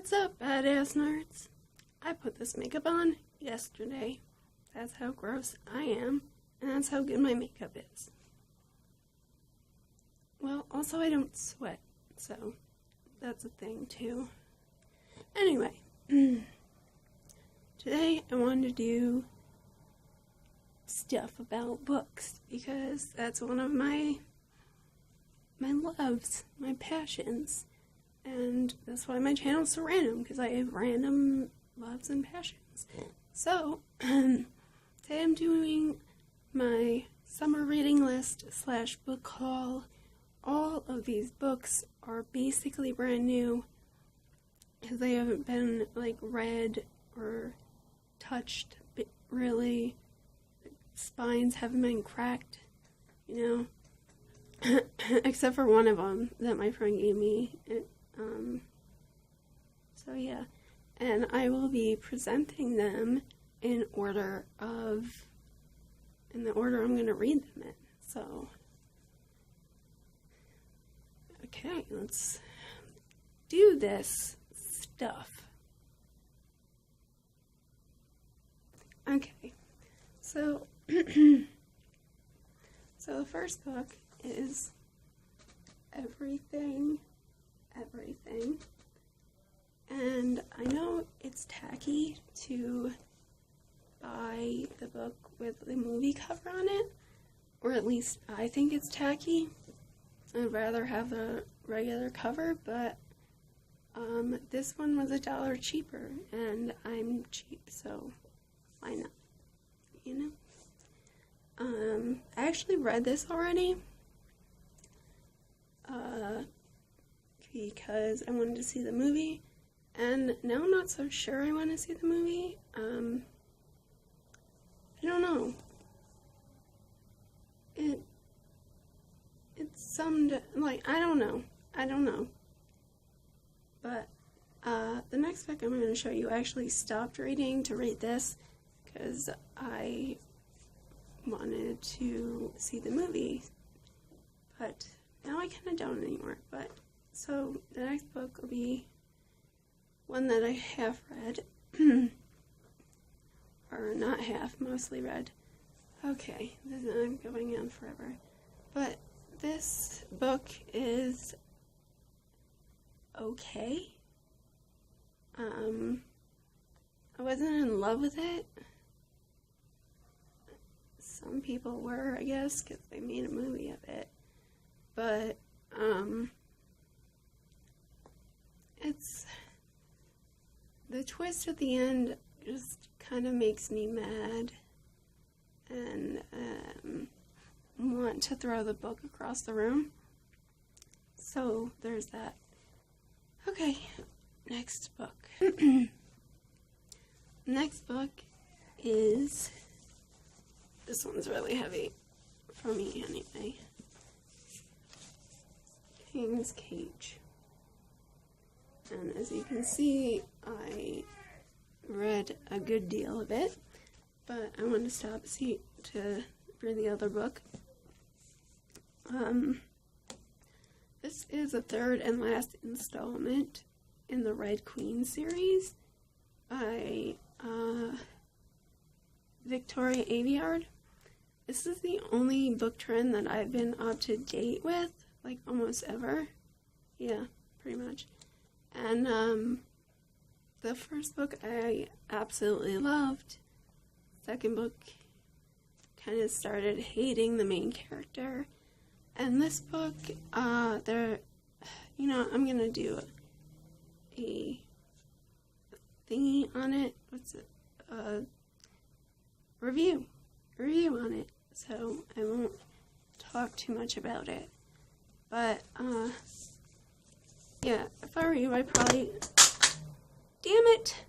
What's up, Badassnerds? I put this makeup on yesterday. That's how gross I am, and that's how good my makeup is. Well, also I don't sweat, so that's a thing too. Anyway, today I wanted to do stuff about books, because that's one of my loves, my passions. And that's why my channel's so random, because I have random loves and passions. So, today I'm doing my summer reading list / book haul. All of these books are basically brand new, because they haven't been, read or touched, really. Spines haven't been cracked, except for one of them that my friend gave me. So yeah, and I will be presenting them in the order I'm going to read them in. So, okay, let's do this stuff. Okay, so, so the first book is Everything. And I know it's tacky to buy the book with the movie cover on it, or at least I think it's tacky. I'd rather have the regular cover, but this one was $1 cheaper, and I'm cheap, so why not, I actually read this already, because I wanted to see the movie, and now I'm not so sure I want to see the movie. I don't know. It's some, I don't know. But, the next book I'm going to show you, I actually stopped reading to read this, because I wanted to see the movie, but now I kind of don't anymore. But so the next book will be one that I have read, or not half, mostly read. Okay, I'm going on forever, but this book is okay. I wasn't in love with it. Some people were, I guess, because they made a movie of it. But, it's, the twist at the end just kind of makes me mad, and, want to throw the book across the room. So, there's that. Okay, next book. Next book is, this one's really heavy, for me anyway. King's Cage. And as you can see, I read a good deal of it, but I want to stop to read the other book. This is the third and last installment in the Red Queen series by Victoria Aveyard. This is the only book trend that I've been up to date with, almost ever. Yeah, pretty much. And the first book I absolutely loved. Second book kind of started hating the main character. And this book, I'm gonna do a thingy on it. What's it? Review on it. So I won't talk too much about it. But, yeah, if I were you, I'd probably, damn it!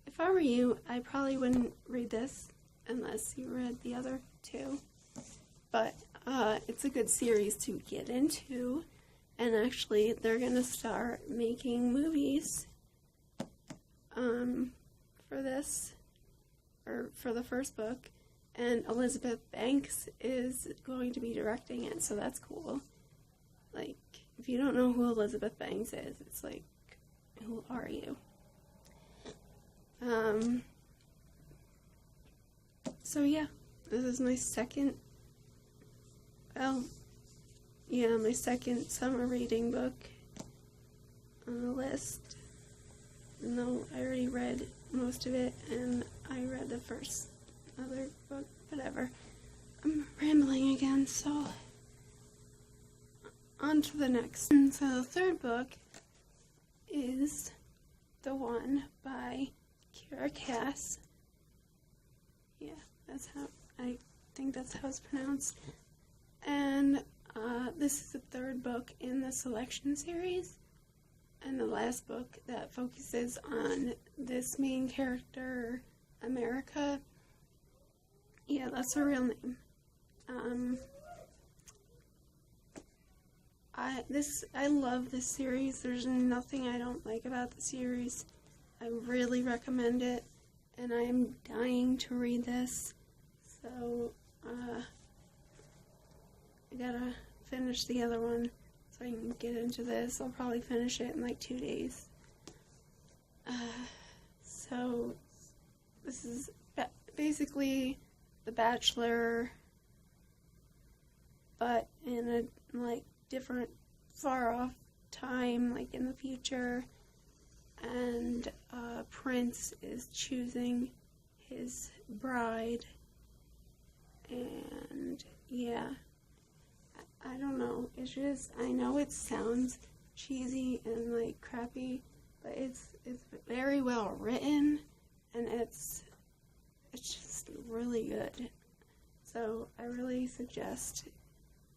If I were you, I probably wouldn't read this unless you read the other two. But, it's a good series to get into, and actually, they're gonna start making movies, for this, or for the first book. And Elizabeth Banks is going to be directing it, so that's cool. if you don't know who Elizabeth Banks is, it's like, who are you? So yeah, this is my second, my second summer reading book on the list. No, I already read most of it, and I read the first other book, whatever. I'm rambling again, so on to the next. And so the third book is the one by Kiera Cass. Yeah, I think that's how it's pronounced. And this is the third book in the selection series, and the last book that focuses on this main character, America. Yeah, that's her real name. I love this series. There's nothing I don't like about the series. I really recommend it, and I am dying to read this. So, I gotta finish the other one so I can get into this. I'll probably finish it in like 2 days. So, this is basically The Bachelor, but in a like different, far off time, like in the future. And Prince is choosing his bride, and yeah, I don't know, it's just, I know it sounds cheesy and like crappy, but it's very well written, and it's just really good. So I really suggest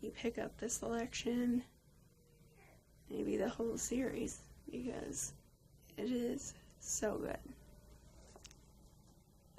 you pick up this selection, maybe the whole series, because it is so good.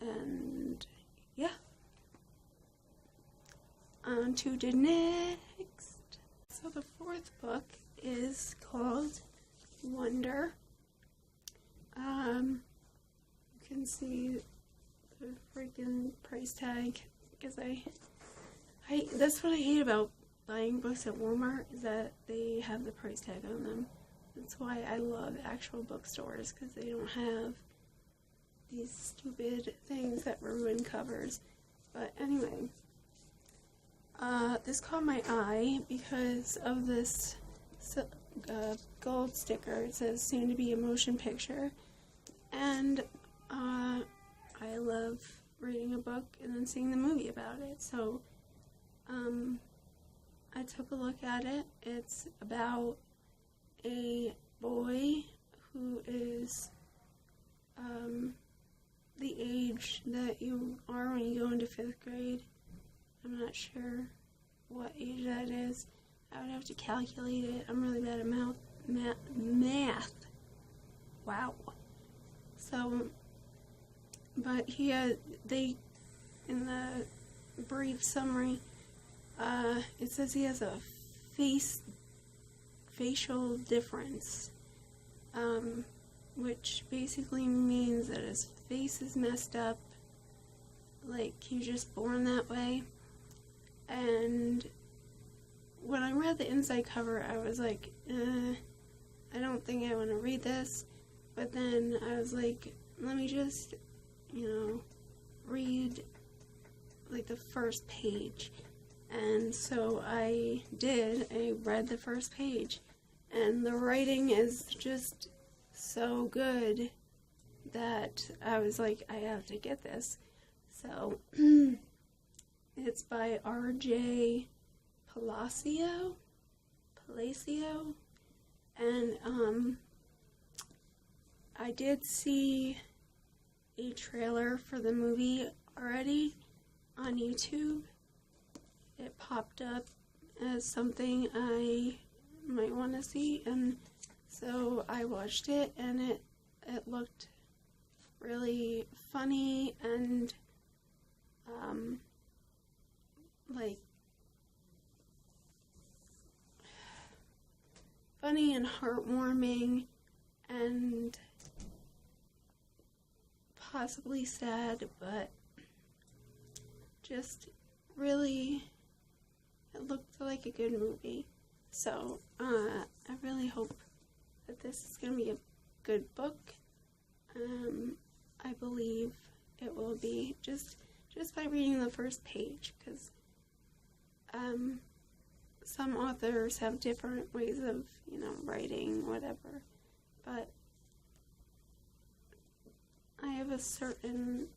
And yeah, on to the next. So the fourth book is called Wonder. You can see the freaking price tag, because I that's what I hate about buying books at Walmart, is that they have the price tag on them. That's why I love actual bookstores, because they don't have these stupid things that ruin covers. But anyway, this caught my eye because of this gold sticker. It says soon to be a motion picture, and I love reading a book and then seeing the movie about it. So I took a look at it. It's about a boy who is the age that you are when you go into 5th grade. I'm not sure what age that is. I would have to calculate it. I'm really bad at math. Wow. So, but in the brief summary, it says he has a facial difference, which basically means that his face is messed up, like he was just born that way. And when I read the inside cover, I was like, I don't think I want to read this. But then I was like, let me just, read like the first page. And so I did. I read the first page, and the writing is just so good that I was like, I have to get this. So it's by R.J. Palacio, and I did see a trailer for the movie already on YouTube. It popped up as something I might want to see, and so I watched it, and it looked really funny and like funny and heartwarming and possibly sad, but just really, it looked like a good movie. So, I really hope that this is going to be a good book. I believe it will be just by reading the first page, because some authors have different ways of, writing, whatever, but I have a certain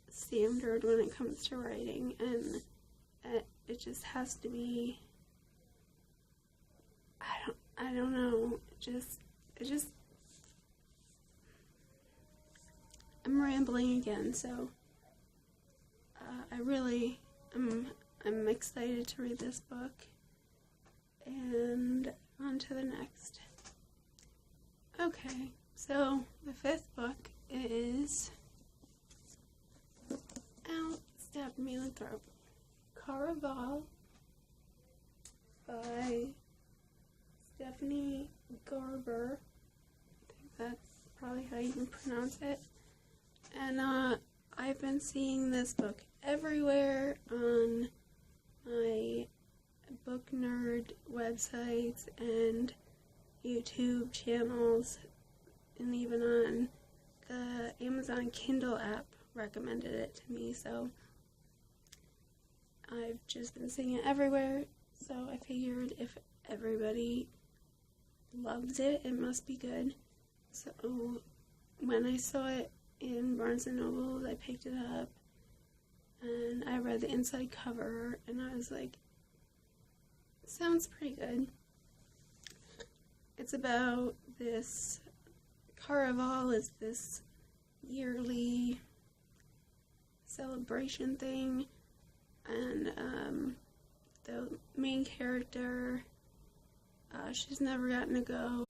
standard when it comes to writing, and it just has to be, I don't know, I'm rambling again, so I'm excited to read this book, and on to the next. Okay, so the fifth book is, stabbed me in the throat, Caraval by Stephanie Garber. I think that's probably how you can pronounce it. And I've been seeing this book everywhere on my Badassnerd websites and YouTube channels, and even on the Amazon Kindle app recommended it to me, so I've just been seeing it everywhere. So I figured if everybody loves it, it must be good. So when I saw it in Barnes & Noble, I picked it up, and I read the inside cover, and I was like, sounds pretty good. It's about this, Caraval is this yearly celebration thing, and the main character, she's never gotten to go.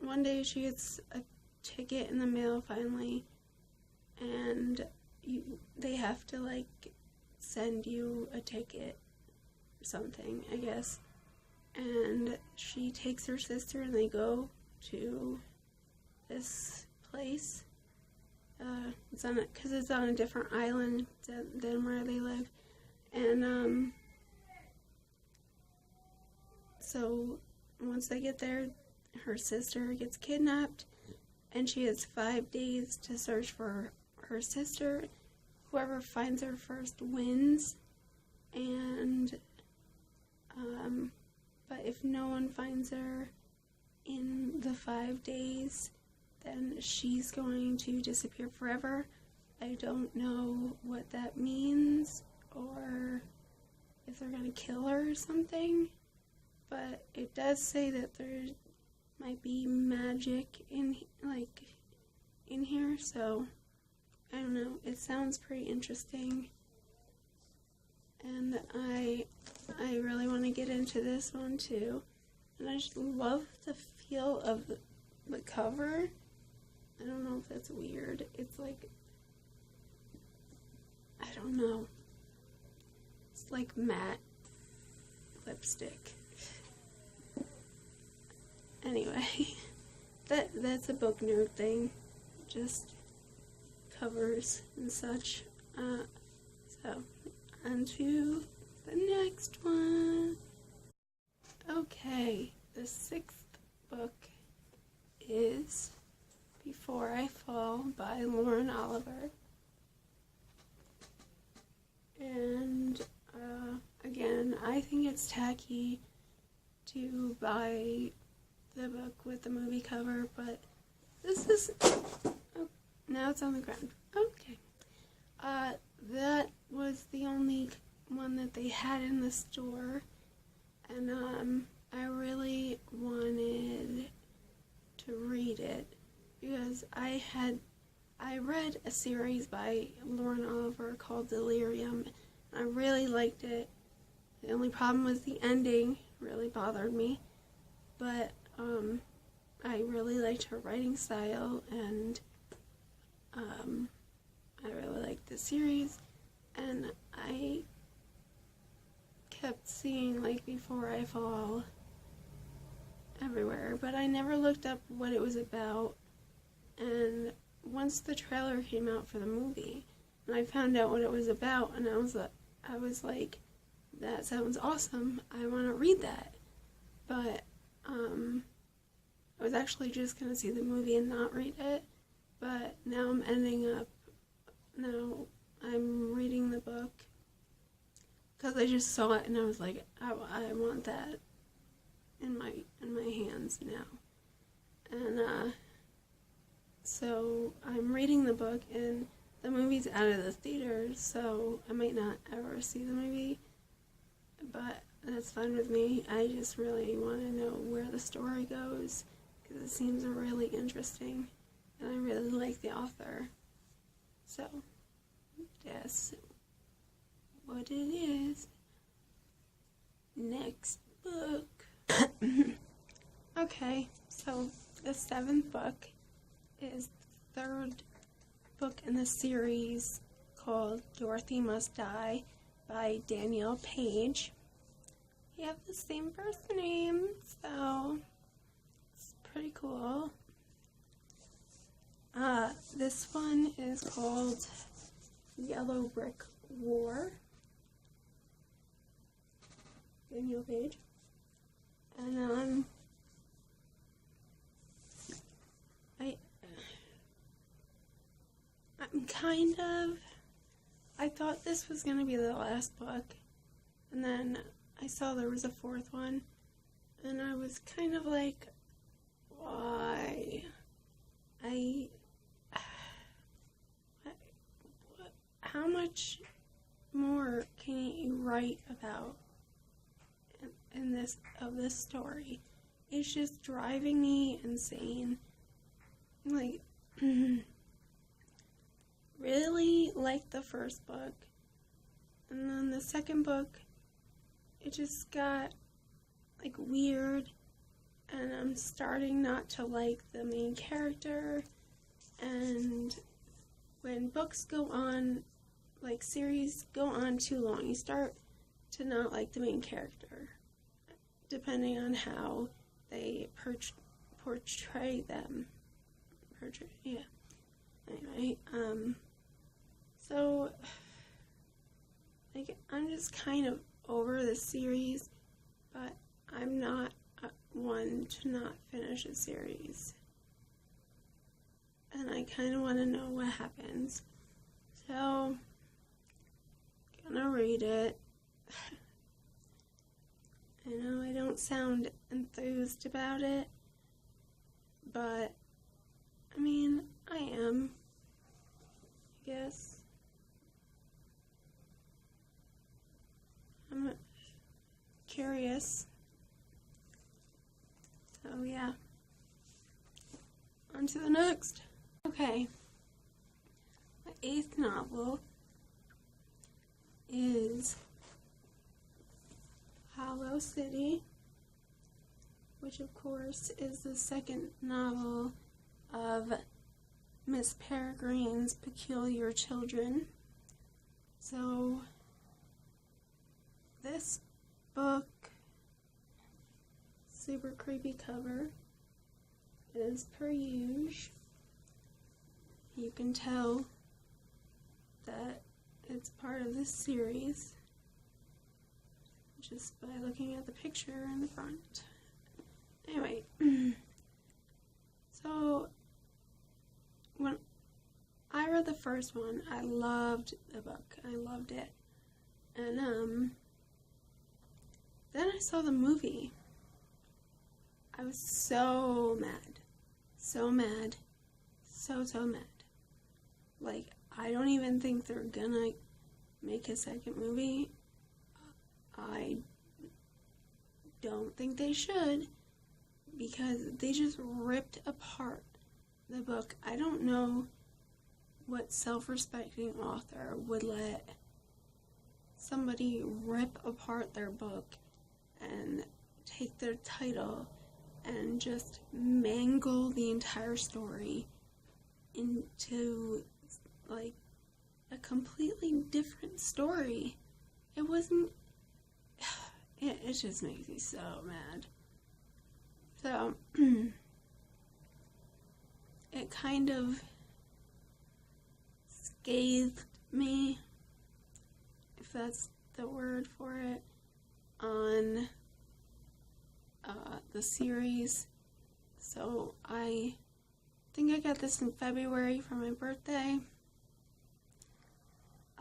One day she gets a ticket in the mail finally, and they have to send you a ticket or something, I guess. And she takes her sister and they go to this place. Because it's on a different island than where they live. And so once they get there, her sister gets kidnapped, and she has 5 days to search for her sister. Whoever finds her first wins, and but if no one finds her in the 5 days, then she's going to disappear forever. I don't know what that means, or if they're going to kill her or something, but it does say that there might be magic in here, so I don't know. It sounds pretty interesting, and I really want to get into this one too. And I just love the feel of the cover. I don't know if that's weird. It's I don't know. It's like matte lipstick. Anyway, that's a book nerd thing. Just covers and such. So, on to the next one. Okay, the sixth book is Before I Fall by Lauren Oliver. And, again, I think it's tacky to buy the book with the movie cover, but this is... Oh, now it's on the ground. Okay. That was the only one that they had in the store, and I really wanted to read it because I read a series by Lauren Oliver called Delirium, and I really liked it. The only problem was the ending really bothered me, but I really liked her writing style, and I really liked the series, and I kept seeing Before I Fall everywhere, but I never looked up what it was about. And once the trailer came out for the movie, and I found out what it was about, and I was like, that sounds awesome. I want to read that. But I was actually just going to see the movie and not read it. But now I'm reading the book because I just saw it and I was like, I want that in my hands now. And so I'm reading the book, and the movie's out of the theaters, so I might not ever see the movie, but that's fine with me. I just really want to know where the story goes, because it seems really interesting, and I really like the author. So, that's what it is. Next book. Okay, so the 7th book is the 3rd book in the series called Dorothy Must Die by Danielle Page. You have the same first name, so it's pretty cool. This one is called Yellow Brick War. Danielle Page. And I thought this was going to be the last book, and then I saw there was a 4th one, and I was kind of like, why? How much more can you write about in this story? It's just driving me insane. Like, really like the first book, and then the 2nd book, it just got like weird, and I'm starting not to like the main character. And when books go on, like series go on too long, you start to not like the main character, depending on how they portray them. Anyway, so, like, I'm just kind of over the series, but I'm not one to not finish a series. And I kind of want to know what happens. So, gonna read it. I know I don't sound enthused about it, but, I mean, I am, I guess. I'm curious. So, yeah. On to the next. Okay. My 8th novel is Hollow City, which of course is the 2nd novel of Miss Peregrine's Peculiar Children. So, this book, super creepy cover, as per usual. You can tell that it's part of this series just by looking at the picture in the front. Anyway, so when I read the first one, I loved the book. I loved it. And then I saw the movie. I was so mad. So mad. So mad. Like, I don't even think they're gonna make a 2nd movie. I don't think they should, because they just ripped apart the book. I don't know what self-respecting author would let somebody rip apart their book and take their title and just mangle the entire story into, like, a completely different story. It wasn't... It just makes me so mad. So, it kind of scathed me, if that's the word for it. on the series. So I think I got this in February for my birthday.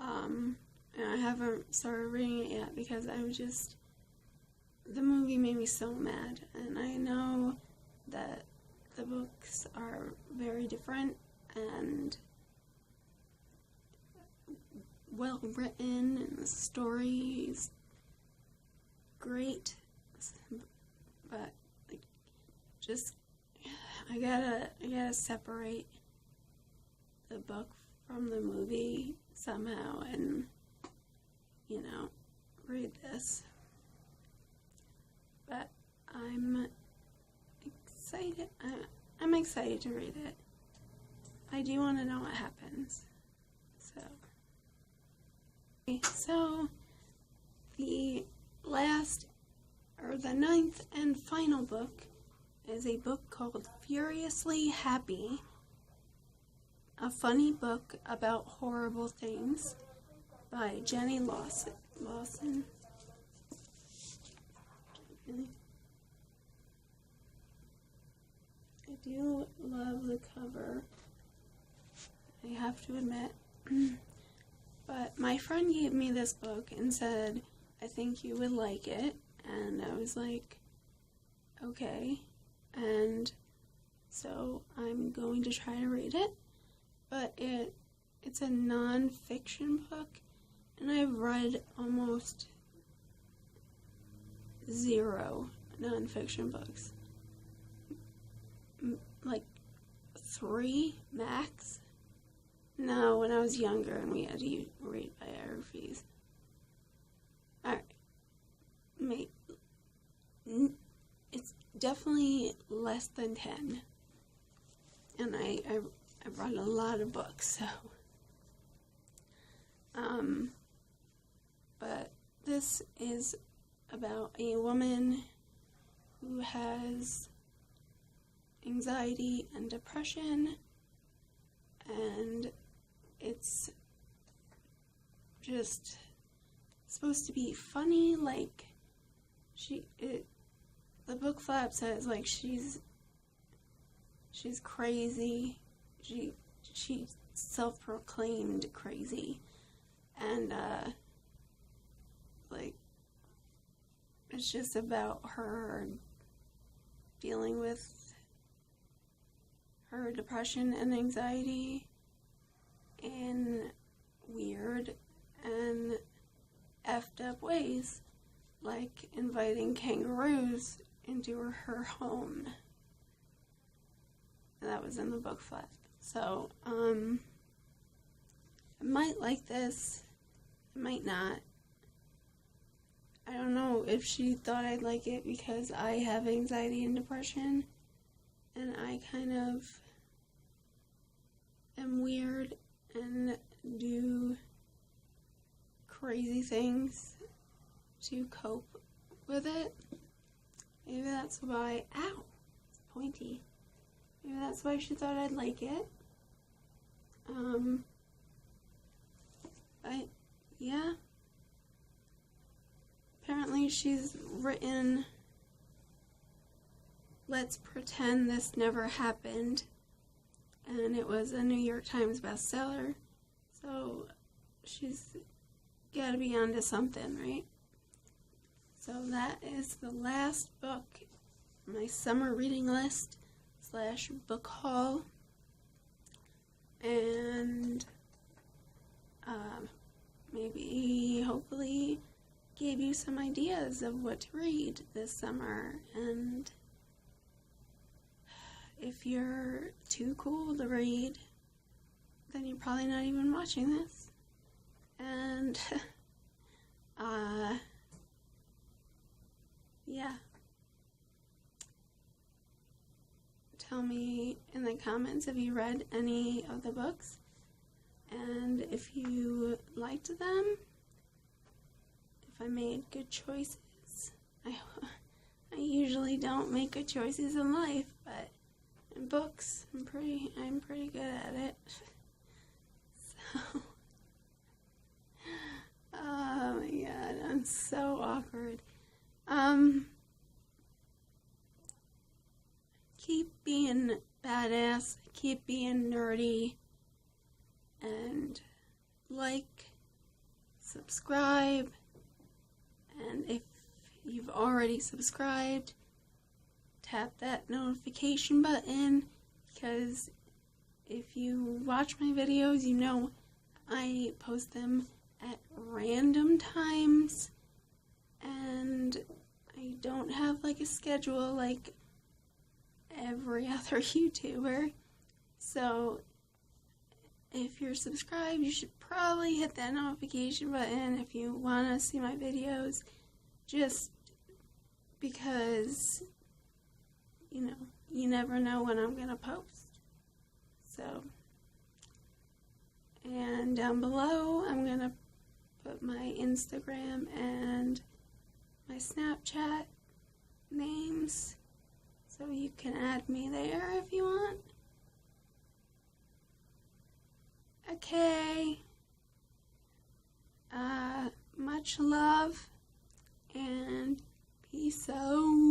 And I haven't started reading it yet because the movie made me so mad. And I know that the books are very different and well written, and the story is great, but I gotta separate the book from the movie somehow and read this. But I'm excited. I'm excited to read it. I do want to know what happens. So the ninth and final book is a book called Furiously Happy, a funny book about horrible things by Jenny Lawson. I do love the cover, I have to admit. But my friend gave me this book and said, I think you would like it. And I was like, okay. And so I'm going to try to read it. But it's a non-fiction book. And I've read almost 0 non-fiction books. Like 3 max. No, when I was younger and we had to read biographies. Alright. It's definitely less than 10. And I've read a lot of books, so. But this is about a woman who has anxiety and depression, and it's just supposed to be funny. Like the book flap says like she's crazy. She's self-proclaimed crazy, and like it's just about her dealing with her depression and anxiety in weird and effed up ways, like inviting kangaroos into her home. That was in the book flap. So, I might like this, I might not. I don't know if she thought I'd like it because I have anxiety and depression, and I kind of am weird and do crazy things to cope with it. Maybe that's why, ow, it's pointy. Maybe that's why she thought I'd like it. But yeah. Apparently she's written Let's Pretend This Never Happened, and it was a New York Times bestseller, so she's gotta be onto something, right? So that is the last book on my summer reading list / book haul, and maybe, hopefully, gave you some ideas of what to read this summer. And if you're too cool to read, then you're probably not even watching this. And yeah, tell me in the comments if you read any of the books and if you liked them, if I made good choices. I usually don't make good choices in life, but in books, I'm pretty good at it. So, oh my god, I'm so awkward. Keep being badass, keep being nerdy, and like, subscribe, and if you've already subscribed, tap that notification button, because if you watch my videos, you know I post them at random times, and I don't have like a schedule like every other YouTuber. So if you're subscribed, you should probably hit that notification button if you want to see my videos, just because, you know, you never know when I'm going to post. So, and down below, I'm going to put my Instagram and my Snapchat names, so you can add me there if you want. Okay. Much love and peace out.